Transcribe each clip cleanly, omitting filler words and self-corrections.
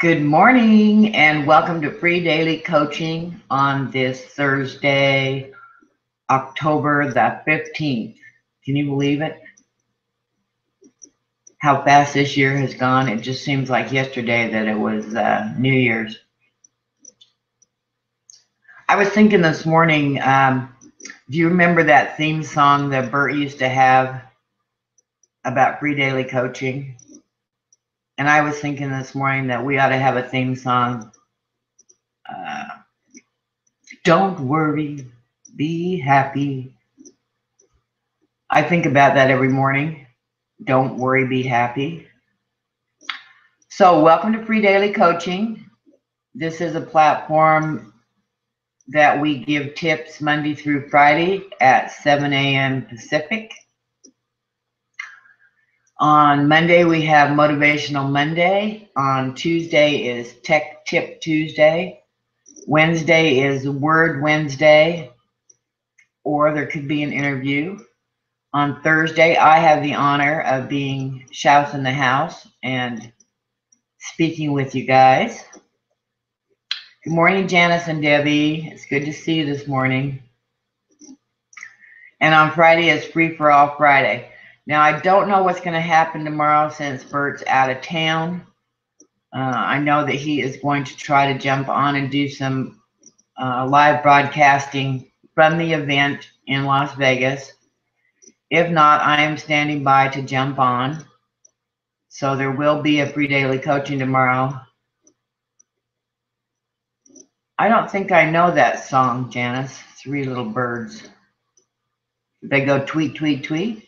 Good morning and welcome to Free Daily Coaching on this Thursday, October the 15th. Can you believe it? How fast this year has gone. It just seems like yesterday that it was New Year's. I was thinking this morning, do you remember that theme song that Bert used to have about Free Daily Coaching? And I was thinking this morning that we ought to have a theme song. Don't worry, be happy. I think about that every morning. Don't worry, be happy. So welcome to Free Daily Coaching. This is a platform that we give tips Monday through Friday at 7 a.m. Pacific. On Monday, we have Motivational Monday. On Tuesday is Tech Tip Tuesday. Wednesday is Word Wednesday, or there could be an interview. On Thursday, I have the honor of being Shouse in the House and speaking with you guys. Good morning, Janice and Debbie. It's good to see you this morning. And on Friday is Free for All Friday. Now, I don't know what's going to happen tomorrow since Bert's out of town. I know that he is going to try to jump on and do some live broadcasting from the event in Las Vegas. If not, I am standing by to jump on. So there will be a Free Daily Coaching tomorrow. I don't think I know that song, Janice. Three Little Birds. They go tweet, tweet, tweet.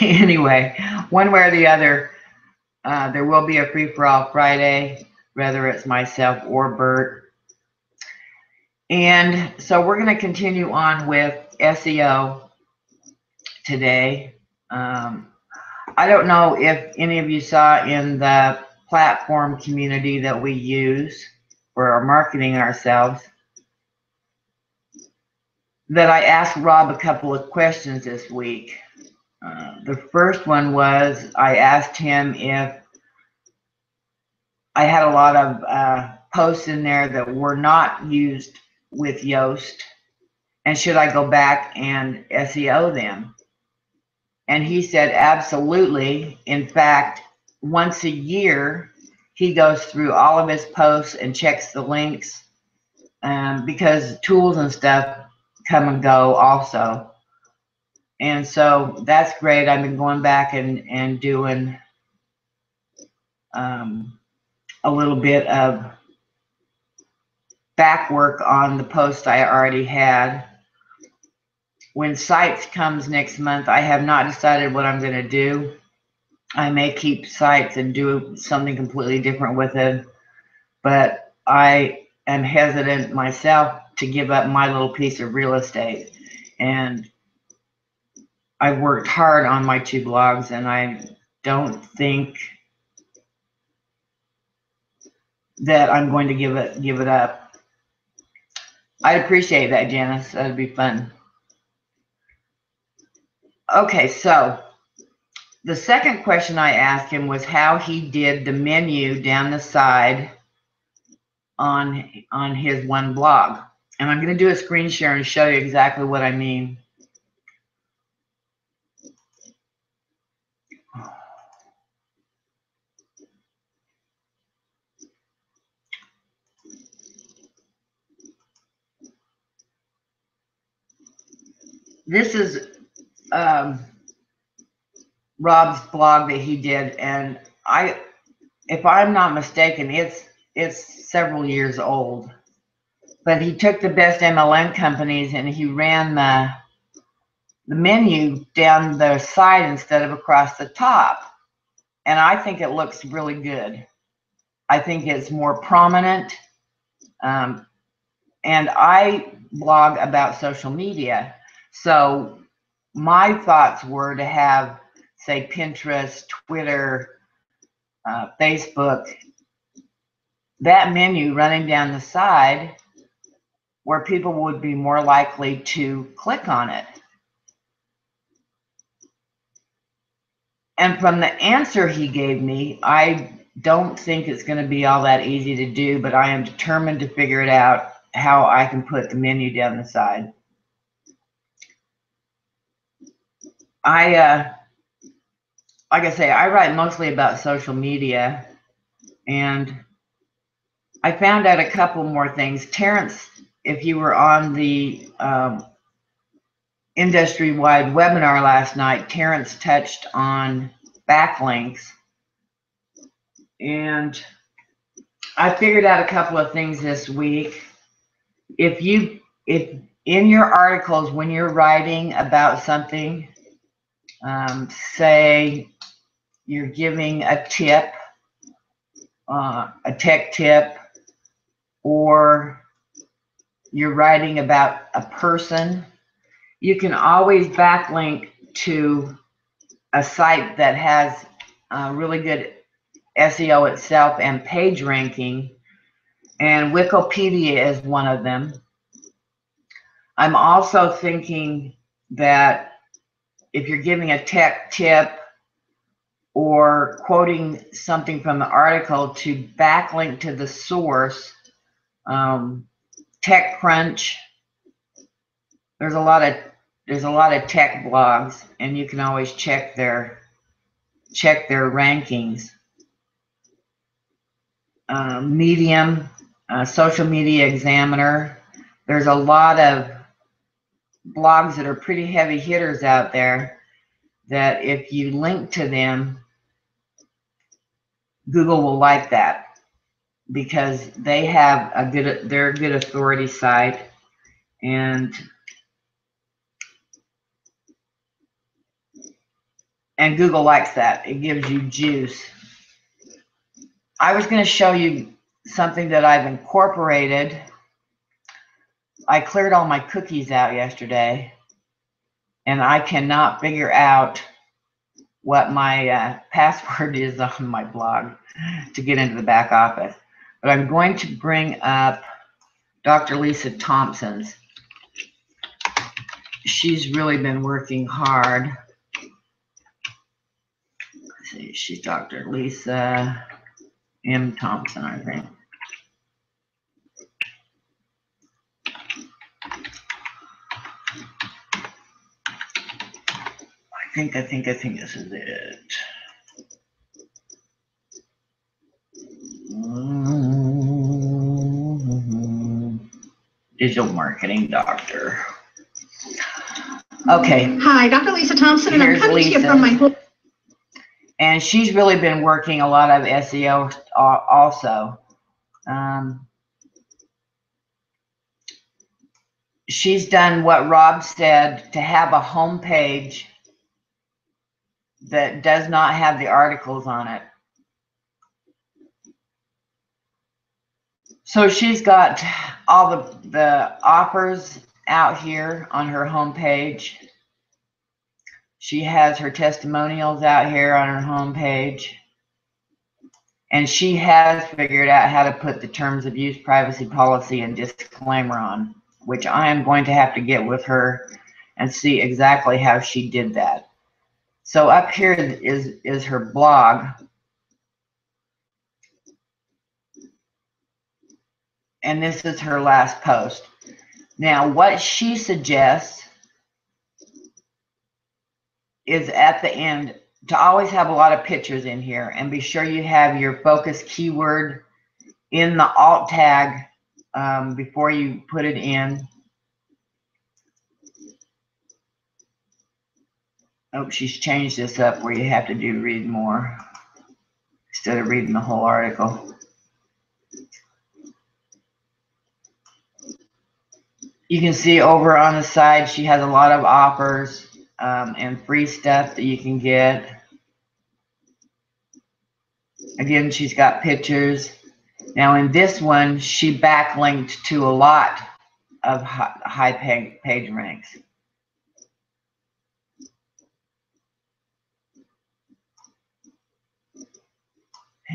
Anyway, one way or the other, there will be a Free for All Friday, whether it's myself or Bert. And so we're going to continue on with SEO today. I don't know if any of you saw in the platform community that we use for our marketing ourselves that I asked Rob a couple of questions this week. The first one was I asked him if I had a lot of posts in there that were not used with Yoast, and should I go back and SEO them? And he said absolutely. In fact, once a year, he goes through all of his posts and checks the links because tools and stuff come and go also. And so that's great. I've been going back and doing a little bit of back work on the post I already had. When Sites comes next month, I have not decided what I'm going to do. I may keep Sites and do something completely different with it, but I am hesitant myself to give up my little piece of real estate. And I've worked hard on my two blogs, and I don't think that I'm going to give it up. I'd appreciate that, Janice. That'd be fun. Okay, so the second question I asked him was how he did the menu down the side on his one blog. And I'm going to do a screen share and show you exactly what I mean. This is Rob's blog that he did, and if I'm not mistaken, it's several years old. But he took the best MLM companies and he ran the menu down the side instead of across the top. And I think it looks really good. I think it's more prominent. And I blog about social media. So my thoughts were to have, say, Pinterest, Twitter, Facebook, that menu running down the side where people would be more likely to click on it. And from the answer he gave me, I don't think it's going to be all that easy to do, but I am determined to figure it out how I can put the menu down the side. Like I say, I write mostly about social media, and I found out a couple more things. Terrence, if you were on the industry-wide webinar last night, Terrence touched on backlinks, and I figured out a couple of things this week. If in your articles, when you're writing about something, say you're giving a tip, a tech tip, or you're writing about a person, you can always backlink to a site that has really good SEO itself and page ranking, and Wikipedia is one of them. I'm also thinking that if you're giving a tech tip or quoting something from the article, to backlink to the source. TechCrunch, there's a lot of tech blogs, and you can always check their rankings. Medium, Social Media Examiner. There's a lot of blogs that are pretty heavy hitters out there that if you link to them, Google will like that because they have they're a good authority site, and Google likes that. It gives you juice. I was going to show you something that I've incorporated. I cleared all my cookies out yesterday, and I cannot figure out what my password is on my blog to get into the back office. But I'm going to bring up Dr. Lisa Thompson's. She's really been working hard. Let's see, she's Dr. Lisa M. Thompson, I think. I think this is it. Digital marketing doctor. Okay. Hi, Dr. Lisa Thompson, and I'm coming to you from my home. And she's really been working a lot of SEO also. She's done what Rob said, to have a home page that does not have the articles on it. So she's got all the offers out here on her home page. She has her testimonials out here on her home page. And she has figured out how to put the terms of use, privacy policy, and disclaimer on, which I am going to have to get with her and see exactly how she did that. So up here is her blog. And this is her last post. Now, what she suggests is at the end to always have a lot of pictures in here, and be sure you have your focus keyword in the alt tag before you put it in. Oh, she's changed this up where you have to read more instead of reading the whole article. You can see over on the side she has a lot of offers and free stuff that you can get. Again, she's got pictures. Now in this one, she backlinked to a lot of high page ranks.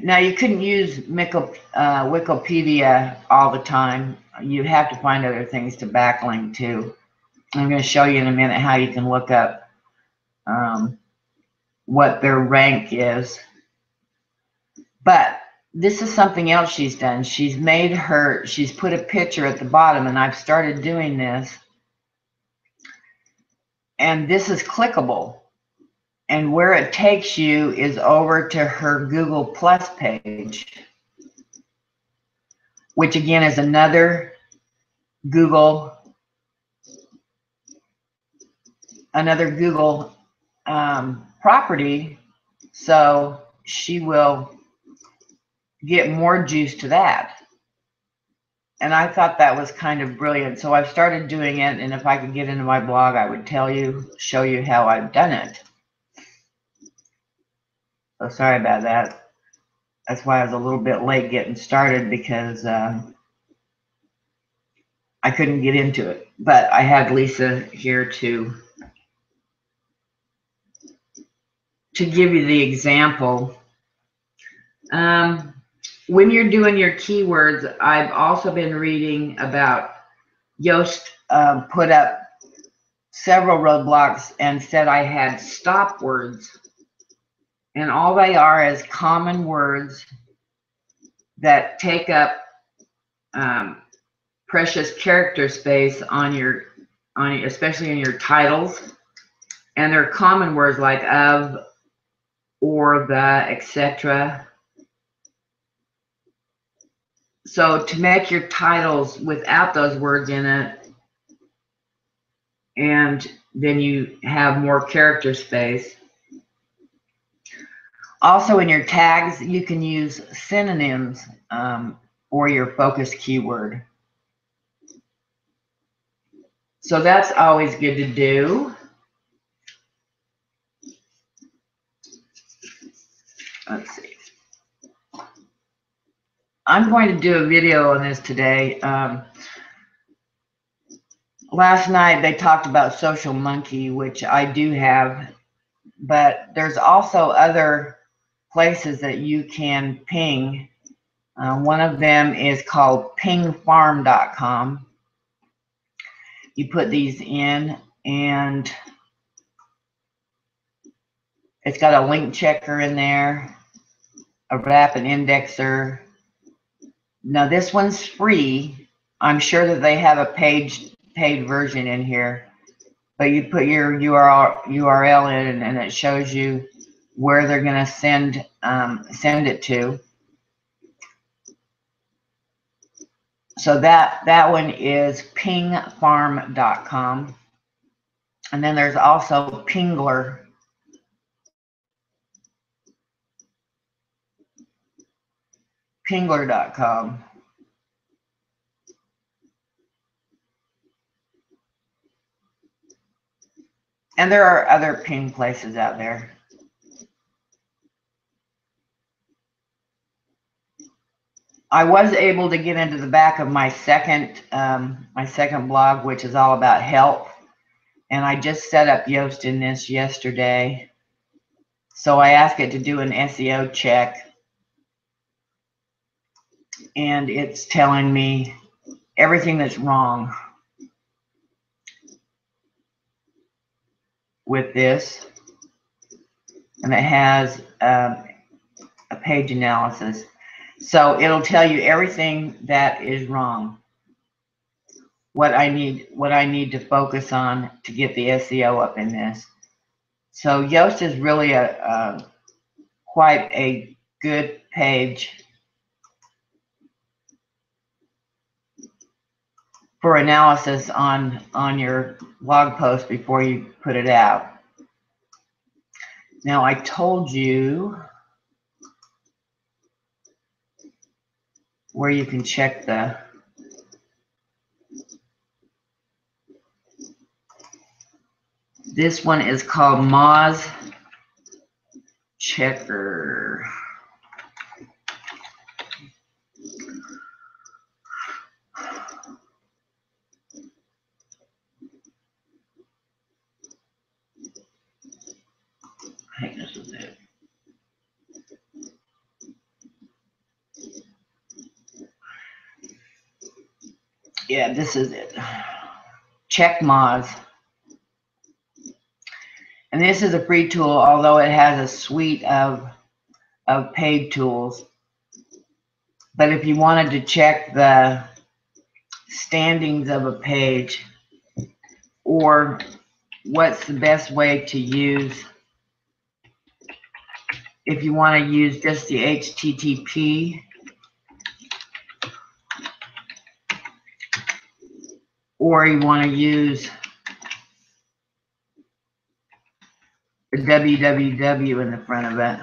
Now you couldn't use Wikipedia all the time. You have to find other things to backlink to. I'm going to show you in a minute how you can look up what their rank is. But this is something else she's done. She's put a picture at the bottom, and I've started doing this. And this is clickable. And where it takes you is over to her Google Plus page, which again is another Google property. So she will get more juice to that. And I thought that was kind of brilliant. So I've started doing it, and if I could get into my blog, I would show you how I've done it. So sorry about that. That's why I was a little bit late getting started, because I couldn't get into it. But I had Lisa here to give you the example. When you're doing your keywords, I've also been reading about Yoast put up several roadblocks and said I had stop words. And all they are is common words that take up precious character space especially in your titles. And they're common words like of, or, the, etc. So to make your titles without those words in it, and then you have more character space. Also in your tags, you can use synonyms or your focus keyword. So that's always good to do. Let's see. I'm going to do a video on this today. Last night they talked about Social Monkey, which I do have, but there's also other places that you can ping. One of them is called pingfarm.com. You put these in, and it's got a link checker in there, a rapid indexer. Now this one's free. I'm sure that they have a paid version in here, but you put your URL in, and it shows you where they're going to send it to. So that one is pingfarm.com. And then there's also Pingler. Pingler.com. And there are other ping places out there. I was able to get into the back of my second blog, which is all about health. And I just set up Yoast in this yesterday. So I asked it to do an SEO check. And it's telling me everything that's wrong with this. And it has a page analysis. So it'll tell you everything that is wrong. What I need to focus on to get the SEO up in this. So Yoast is really quite a good page for analysis on your blog post before you put it out. Now I told you where you can check this one is called Moz Checker. I think this is it. Yeah, this is it. Check Moz. And this is a free tool, although it has a suite of paid tools. But if you wanted to check the standings of a page, or what's the best way to use, if you want to use just the HTTP, or you want to use the www in the front of it.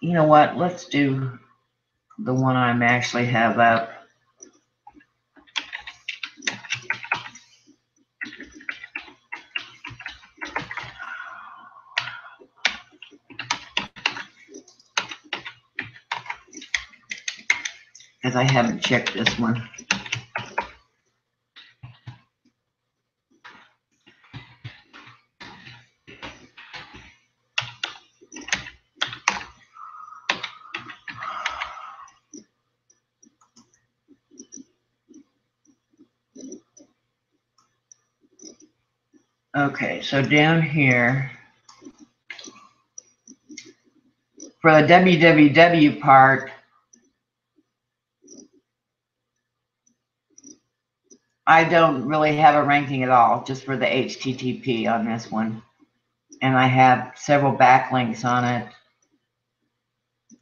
You know what? Let's do the one I'm actually have up. Because I haven't checked this one. Okay, so down here, for the www part, I don't really have a ranking at all, just for the HTTP on this one. And I have several backlinks on it.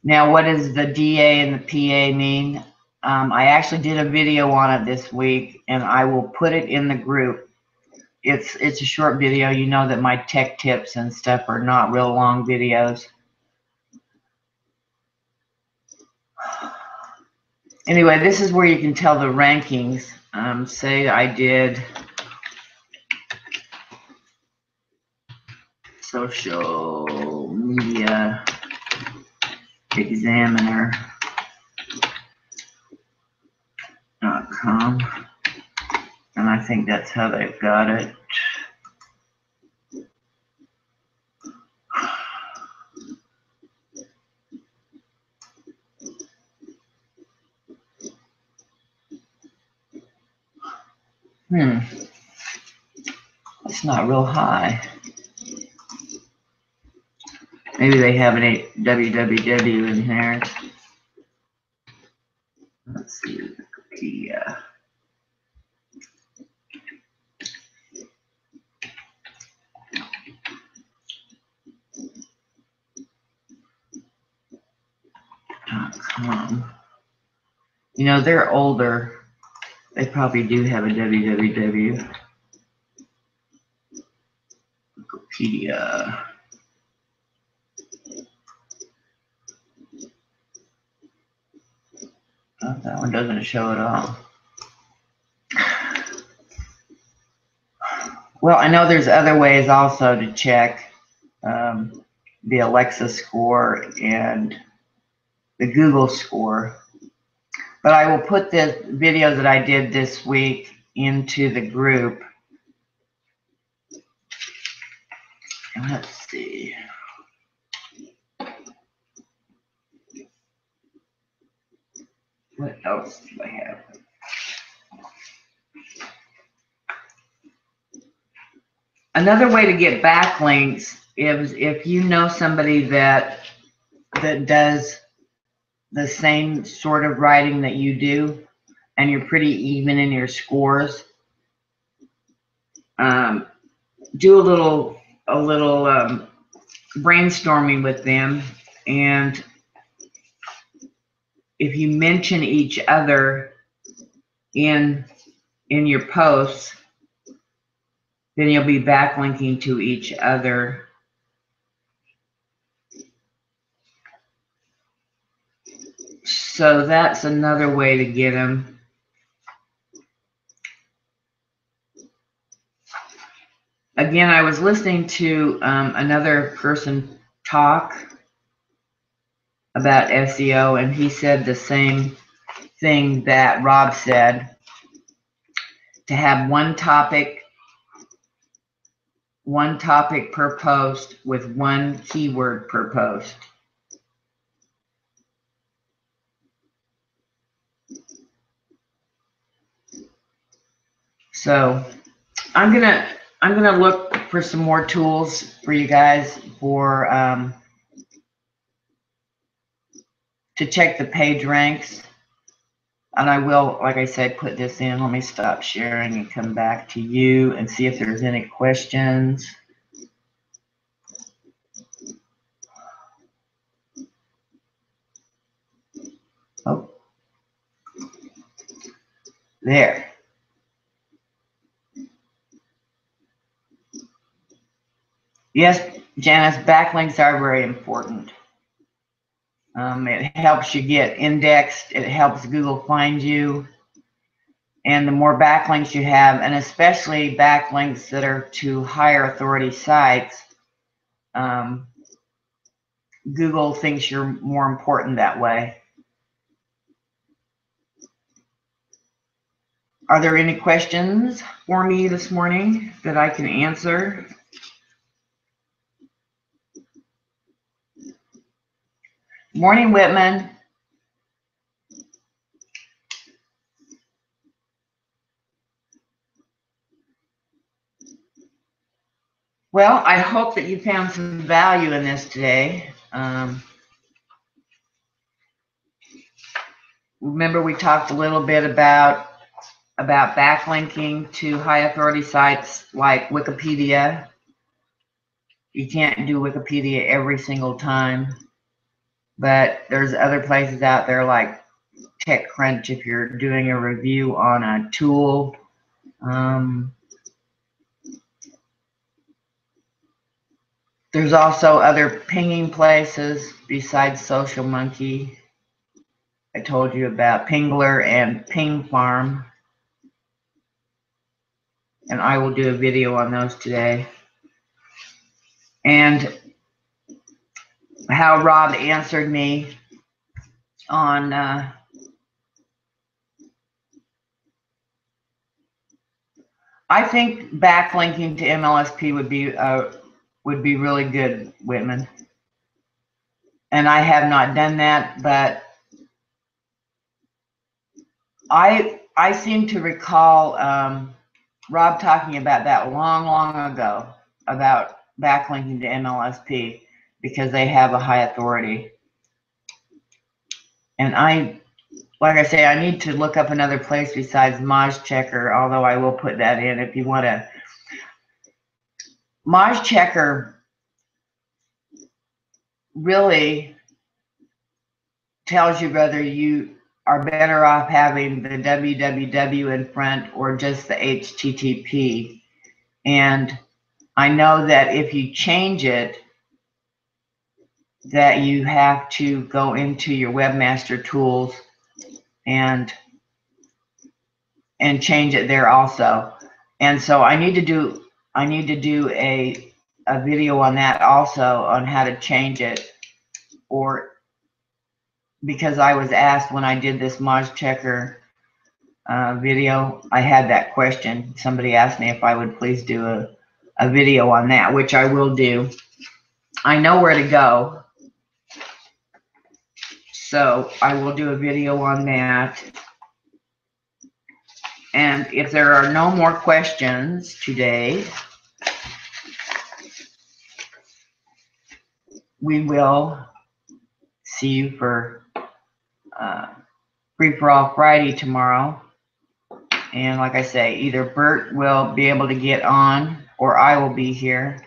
Now, what does the DA and the PA mean? I actually did a video on it this week, and I will put it in the group. It's a short video. You know that my tech tips and stuff are not real long videos. Anyway, this is where you can tell the rankings. Say I did social media examiner.com, and I think that's how they've got it. It's not real high. Maybe they have an www in there. Let's see, Wikipedia. .com. You know, they're older. They probably do have a www. Wikipedia. Oh, that one doesn't show at all. Well, I know there's other ways also to check the Alexa score and the Google score. But I will put the video that I did this week into the group. And let's see. What else do I have? Another way to get backlinks is if you know somebody that does the same sort of writing that you do, and you're pretty even in your scores. Do a little brainstorming with them, and if you mention each other in your posts, then you'll be backlinking to each other. So that's another way to get them. Again, I was listening to another person talk about SEO, and he said the same thing that Rob said, to have one topic per post with one keyword per post. So I'm gonna look for some more tools for you guys for to check the page ranks. And I will, like I said, put this in. Let me stop sharing and come back to you and see if there's any questions. Oh, there. Yes, Janice, backlinks are very important. It helps you get indexed. It helps Google find you. And the more backlinks you have, and especially backlinks that are to higher authority sites, Google thinks you're more important that way. Are there any questions for me this morning that I can answer? Morning, Whitman. Well, I hope that you found some value in this today. Remember, we talked a little bit about backlinking to high authority sites like Wikipedia. You can't do Wikipedia every single time, but there's other places out there like TechCrunch if you're doing a review on a tool. There's also other pinging places besides SocialMonkey. I told you about Pingler and Ping Farm, and I will do a video on those today. And how Rob answered me on I think backlinking to MLSP would be really good, Whitman. And I have not done that, but I seem to recall Rob talking about that long ago, about backlinking to MLSP because they have a high authority. And like I say, I need to look up another place besides MozChecker, although I will put that in if you want to. MozChecker really tells you whether you are better off having the www in front or just the HTTP. And I know that if you change it, that you have to go into your webmaster tools and change it there also. And so I need to do a video on that also, on how to change it, or because I was asked when I did this MozChecker video, I had that question. Somebody asked me if I would please do a video on that, which I will do. I know where to go, so I will do a video on that. And if there are no more questions today, we will see you for Free for All Friday tomorrow. And like I say, either Bert will be able to get on or I will be here.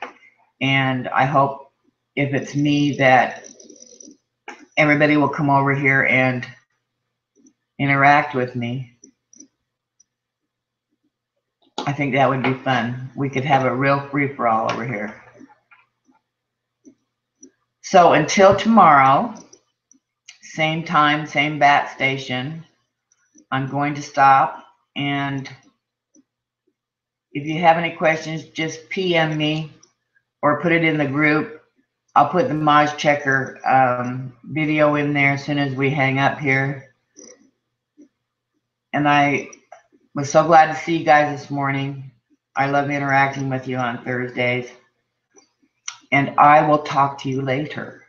And I hope if it's me that everybody will come over here and interact with me. I think that would be fun. We could have a real free-for-all over here. So until tomorrow, same time, same bat station, I'm going to stop. And if you have any questions, just PM me or put it in the group. I'll put the MozChecker video in there as soon as we hang up here. And I was so glad to see you guys this morning. I love interacting with you on Thursdays. And I will talk to you later.